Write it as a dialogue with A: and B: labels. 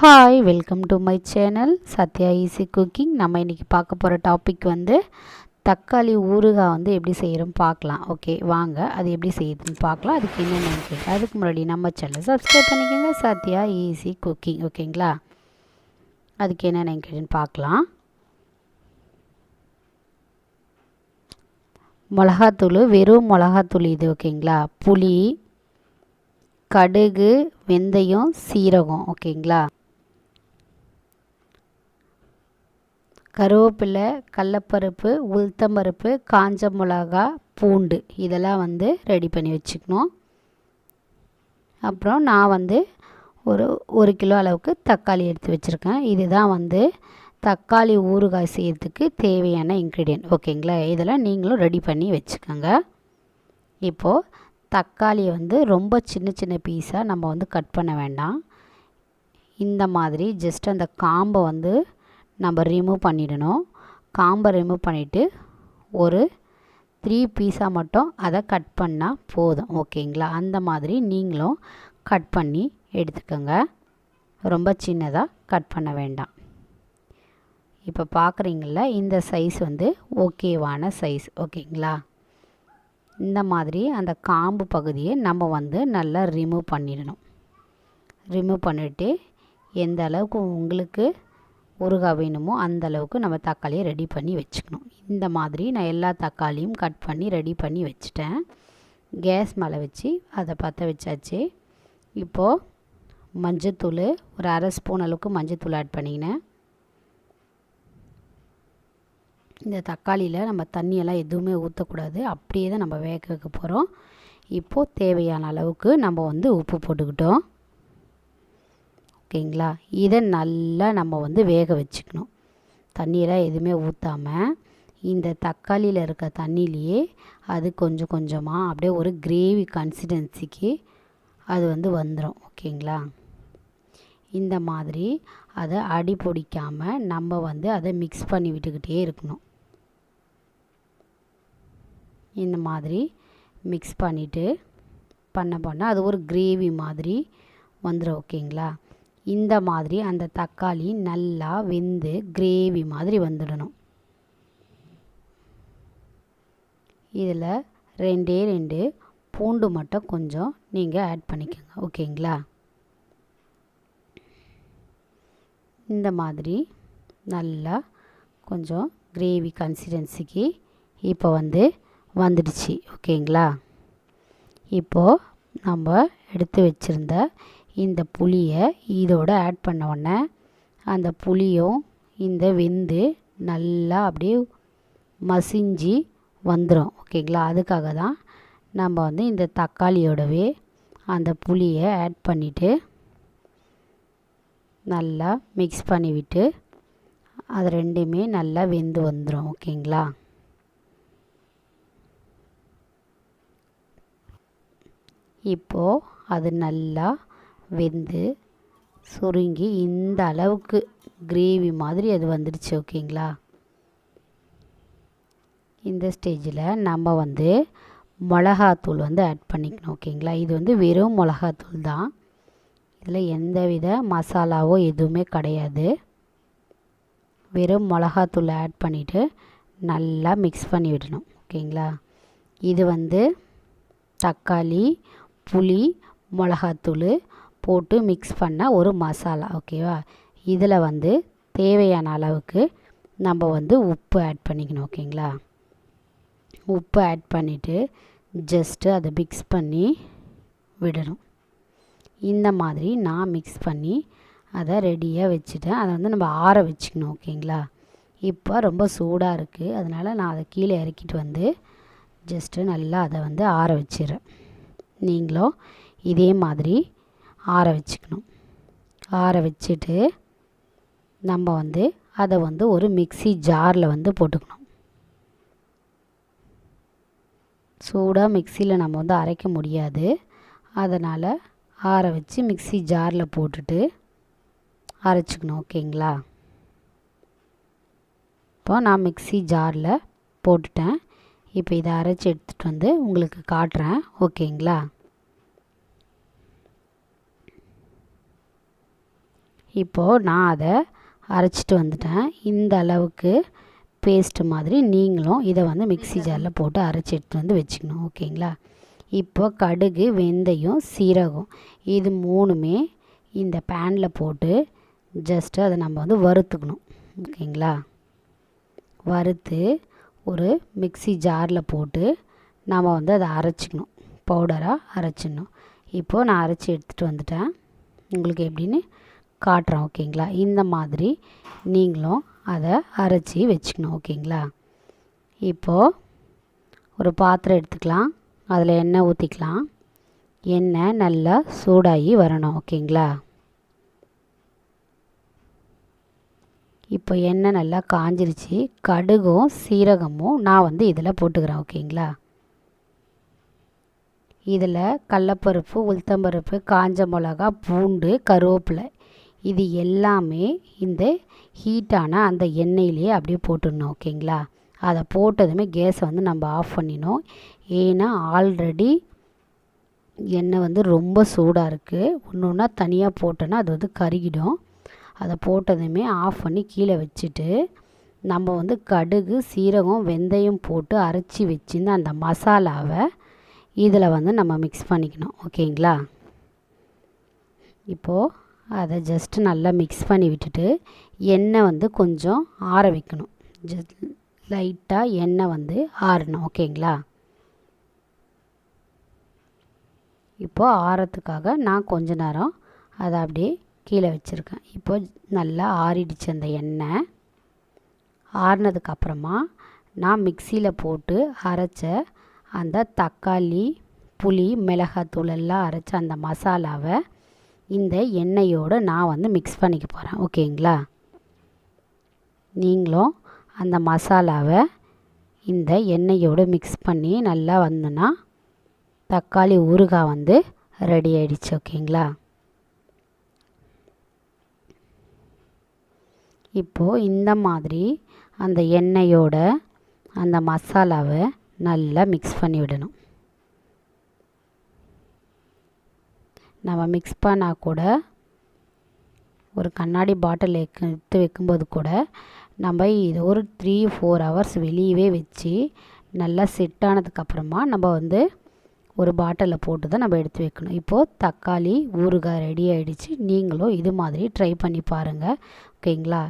A: Hi welcome to my channel Sathya easy cooking. நம்ம இன்றைக்கி பார்க்க போகிற டாபிக் வந்து தக்காளி ஊறுகாய் வந்து எப்படி செய்கிறோம் பார்க்கலாம். ஓகே வாங்க அது எப்படி செய்யுதுன்னு பார்க்கலாம். அதுக்கு என்னென்ன இருக்குது அதுக்கு முன்னாடி நம்ம சேனலை சப்ஸ்கிரைப் பண்ணிக்கோங்க, சத்யா ஈஸி குக்கிங். ஓகேங்களா, அதுக்கு என்னென்ன இருக்குதுன்னு பார்க்கலாம். மிளகாத்தூள், வெறும் மிளகாத்தூள் இது. ஓகேங்களா, புளி, கடுகு, வெந்தயம், சீரகம். ஓகேங்களா, கருவேப்பிலை, கடலப்பருப்பு, உளுத்தம்பருப்பு, காஞ்ச மிளகா, பூண்டு இதெல்லாம் வந்து ரெடி பண்ணி வச்சுக்கணும். அப்புறம் நான் வந்து ஒரு கிலோ அளவுக்கு தக்காளி எடுத்து வச்சுருக்கேன். இதுதான் வந்து தக்காளி ஊறுகாய் செய்யறதுக்கு தேவையான இன்க்ரீடியன்ட். ஓகேங்களா, இதெல்லாம் நீங்களும் ரெடி பண்ணி வச்சுக்கோங்க. இப்போது தக்காளியை வந்து ரொம்ப சின்ன சின்ன பீஸாக நம்ம வந்து கட் பண்ண வேண்டாம். இந்த மாதிரி ஜஸ்ட் அந்த காம்பை வந்து நம்ம ரிமூவ் பண்ணிடணும். காம்பை ரிமூவ் பண்ணிவிட்டு ஒரு 3 பீஸாக மட்டும் அதை கட் பண்ணால் போதும். ஓகேங்களா, அந்த மாதிரி நீங்களும் கட் பண்ணி எடுத்துக்கோங்க. ரொம்ப சின்னதாக கட் பண்ண வேண்டாம். இப்போ பார்க்குறீங்கள இந்த சைஸ் வந்து ஓகேவான சைஸ். ஓகேங்களா, இந்த மாதிரி அந்த காம்பு பகுதியை நம்ம வந்து நல்லா ரிமூவ் பண்ணிடணும். ரிமூவ் பண்ணிவிட்டு எந்த அளவுக்கு உங்களுக்கு ஊறுகாய் வேணுமோ அந்த அளவுக்கு நம்ம தக்காளியை ரெடி பண்ணி வச்சுக்கணும். இந்த மாதிரி நான் எல்லா தக்காளியும் கட் பண்ணி ரெடி பண்ணி வச்சுட்டேன். கேஸ் மேலே வச்சு அதை பற்ற வச்சாச்சு. இப்போது மஞ்சத்தூள், ஒரு அரை ஸ்பூன் அளவுக்கு மஞ்சத்தூள் ஆட் பண்ணிக்கினேன். இந்த தக்காளியில் நம்ம தண்ணியெல்லாம் எதுவுமே ஊற்றக்கூடாது, அப்படியே தான் நம்ம வேக வைக்க போகிறோம். இப்போது தேவையான அளவுக்கு நம்ம வந்து உப்பு போட்டுக்கிட்டோம். ஓகேங்களா, இதை நல்லா நம்ம வந்து வேக வச்சுக்கணும். தண்ணியெல்லாம் எதுவுமே ஊற்றாமல் இந்த தக்காளியில் இருக்க தண்ணியிலையே அது கொஞ்சம் கொஞ்சமாக அப்படியே ஒரு கிரேவி கன்சிஸ்டன்சிக்கு அது வந்து வந்துடும். ஓகேங்களா, இந்த மாதிரி அதை அடி பிடிக்காமல் நம்ம வந்து அதை மிக்ஸ் பண்ணி விட்டுக்கிட்டே இருக்கணும். இந்த மாதிரி மிக்ஸ் பண்ணிவிட்டு பண்ண அது ஒரு கிரேவி மாதிரி வந்துடும். ஓகேங்களா, இந்த மாதிரி அந்த தக்காளி நல்லா வெந்து கிரேவி மாதிரி வந்துடணும். இதில் 2 பூண்டு மட்டும் கொஞ்சம் நீங்கள் ஆட் பண்ணிக்கோங்க. ஓகேங்களா, இந்த மாதிரி நல்லா கொஞ்சம் கிரேவி கன்சிஸ்டன்சிக்கு இப்போ வந்து வந்துடுச்சு. ஓகேங்களா, இப்போது நம்ம எடுத்து வச்சுருந்த இந்த புளியை இதோடு ஆட் பண்ண உடனே அந்த புளியும் இந்த வெந்து நல்லா அப்படியே மசிஞ்சு வந்துடும். ஓகேங்களா, அதுக்காக தான் நம்ம வந்து இந்த தக்காளியோடவே அந்த புளியை ஆட் பண்ணிவிட்டு நல்லா மிக்ஸ் பண்ணிவிட்டு அது ரெண்டுமே நல்லா வெந்து வந்துடும். ஓகேங்களா, இப்போது அது நல்லா வெந்து சுருங்கி இந்த அளவுக்கு கிரேவி மாதிரி அது வந்துடுச்சு. ஓகேங்களா, இந்த ஸ்டேஜில் நம்ம வந்து மிளகாத்தூள் வந்து ஆட் பண்ணிக்கணும். ஓகேங்களா, இது வந்து வெறும் மிளகாத்தூள் தான், இதில் எந்தவித மசாலாவோ எதுவுமே கிடையாது. வெறும் மிளகாத்தூள் ஆட் பண்ணிவிட்டு நல்லா மிக்ஸ் பண்ணி விடணும். ஓகேங்களா, இது வந்து தக்காளி, புளி, மிளகாத்தூள் போட்டு மிக்ஸ் பண்ண ஒரு மசாலா. ஓகேவா, இதில் வந்து தேவையான அளவுக்கு நம்ம வந்து உப்பு ஆட் பண்ணிக்கணும். ஓகேங்களா, உப்பு ஆட் பண்ணிவிட்டு ஜஸ்ட்டு அதை மிக்ஸ் பண்ணி விடணும். இந்த மாதிரி நான் மிக்ஸ் பண்ணி அதை ரெடியாக வச்சுட்டேன். அதை வந்து நம்ம ஆற வச்சுக்கணும். ஓகேங்களா, இப்போ ரொம்ப சூடாக இருக்குது, அதனால் நான் அதை கீழே இறக்கிட்டு வந்து ஜஸ்ட்டு நல்லா அதை வந்து ஆற வச்சிடுறேன். நீங்களும் இதே மாதிரி ஆற வச்சுக்கணும். ஆற வச்சுட்டு நம்ம வந்து அதை வந்து ஒரு மிக்ஸி ஜாரில் வந்து போட்டுக்கணும். சூடாக மிக்சியில் நம்ம வந்து அரைக்க முடியாது, அதனால் ஆற வச்சு மிக்ஸி ஜாரில் போட்டுட்டு அரைச்சிக்கணும். ஓகேங்களா, இப்போ நான் மிக்ஸி ஜாரில் போட்டுட்டேன். இப்போ இதை அரைச்சி எடுத்துகிட்டு வந்து உங்களுக்கு காட்டுறேன். ஓகேங்களா, இப்போது நான் அதை அரைச்சிட்டு வந்துட்டேன். இந்த அளவுக்கு பேஸ்ட்டு மாதிரி நீங்களும் இதை வந்து மிக்ஸி ஜாரில் போட்டு அரைச்சி எடுத்துகிட்டு வந்து வச்சுக்கணும். ஓகேங்களா? இப்போ கடுகு, வெந்தயம், சீரகம் இது மூணுமே இந்த பேனில் போட்டு ஜஸ்ட்டு அதை நம்ம வந்து வறுத்துக்கணும். ஓகேங்களா? வறுத்து ஒரு மிக்ஸி ஜாரில் போட்டு நாம் வந்து அதை அரைச்சிக்கணும், பவுடராக அரைச்சிடணும். இப்போது நான் அரைச்சி எடுத்துகிட்டு வந்துட்டேன், உங்களுக்கு எப்படின்னு காட்டுறேன். ஓகேங்களா? இந்த மாதிரி நீங்களும் அதை அரைச்சி வச்சுக்கணும். ஓகேங்களா? இப்போது ஒரு பாத்திரம் எடுத்துக்கலாம், அதில் எண்ணெய் ஊற்றிக்கலாம். எண்ணெய் நல்லா சூடாகி வரணும். ஓகேங்களா? இப்போ எண்ணெய் நல்லா காஞ்சிருச்சு. கடுகும் சீரகமும் நான் வந்து இதில் போட்டுக்கிறேன். ஓகேங்களா? இதில் கடலப்பருப்பு, உளுத்தம்பருப்பு, காஞ்ச மிளகா, பூண்டு, கருவேப்பிலை இது எல்லாமே இந்த ஹீட்டான அந்த எண்ணெயிலேயே அப்படியே போட்டுடணும். ஓகேங்களா? அதை போட்டதுமே கேஸை வந்து நம்ம ஆஃப் பண்ணிடணும். ஏன்னா ஆல்ரெடி எண்ணெய் வந்து ரொம்ப சூடாக இருக்குது. ஒன்று ஒன்றா தனியாக போட்டோன்னா அது வந்து கருகிடும். அதை போட்டதுமே ஆஃப் பண்ணி கீழே வச்சுட்டு நம்ம வந்து கடுகு, சீரகம், வெந்தயம் போட்டு அரைச்சி வச்சுருந்து அந்த மசாலாவை இதில் வந்து நம்ம மிக்ஸ் பண்ணிக்கணும். ஓகேங்களா? இப்போது அதை ஜஸ்ட்டு நல்லா மிக்ஸ் பண்ணி விட்டுட்டு எண்ணெய் வந்து கொஞ்சம் ஆற வைக்கணும். ஜஸ்ட் லைட்டாக எண்ணெய் வந்து ஆறணும். ஓகேங்களா? இப்போது ஆறத்துக்காக நான் கொஞ்ச நேரம் அதை அப்படியே கீழே வச்சுருக்கேன். இப்போ நல்லா ஆறிடுச்சு அந்த எண்ணெய். ஆறினதுக்கப்புறமா நான் மிக்சியில் போட்டு அரைச்ச அந்த தக்காளி, புளி, மிளகாத்தூள் எல்லாம் அரைச்ச அந்த மசாலாவை இந்த எண்ணெயோடு நான் வந்து மிக்ஸ் பண்ணிக்க போகிறேன். ஓகேங்களா? நீங்களும் அந்த மசாலாவை இந்த எண்ணெயோடு மிக்ஸ் பண்ணி நல்லா வந்தோன்னா தக்காளி ஊறுகாய் வந்து ரெடி ஆகிடுச்சு. ஓகேங்களா? இப்போது இந்த மாதிரி அந்த எண்ணெயோட அந்த மசாலாவை நல்லா மிக்ஸ் பண்ணி விடணும். நம்ம மிக்ஸ் பண்ணால் கூட ஒரு கண்ணாடி பாட்டில் எடுத்து வைக்கும்போது கூட நம்ம இது ஒரு 3-4 ஹவர்ஸ் வெளியவே வச்சு நல்லா செட் ஆனதுக்கப்புறமா நம்ம வந்து ஒரு பாட்டிலில் போட்டு தான் நம்ம எடுத்து வைக்கணும். இப்போது தக்காளி ஊறுகாய் ரெடி ஆகிடுச்சு. நீங்களும் இது மாதிரி ட்ரை பண்ணி பாருங்கள். ஓகேங்களா?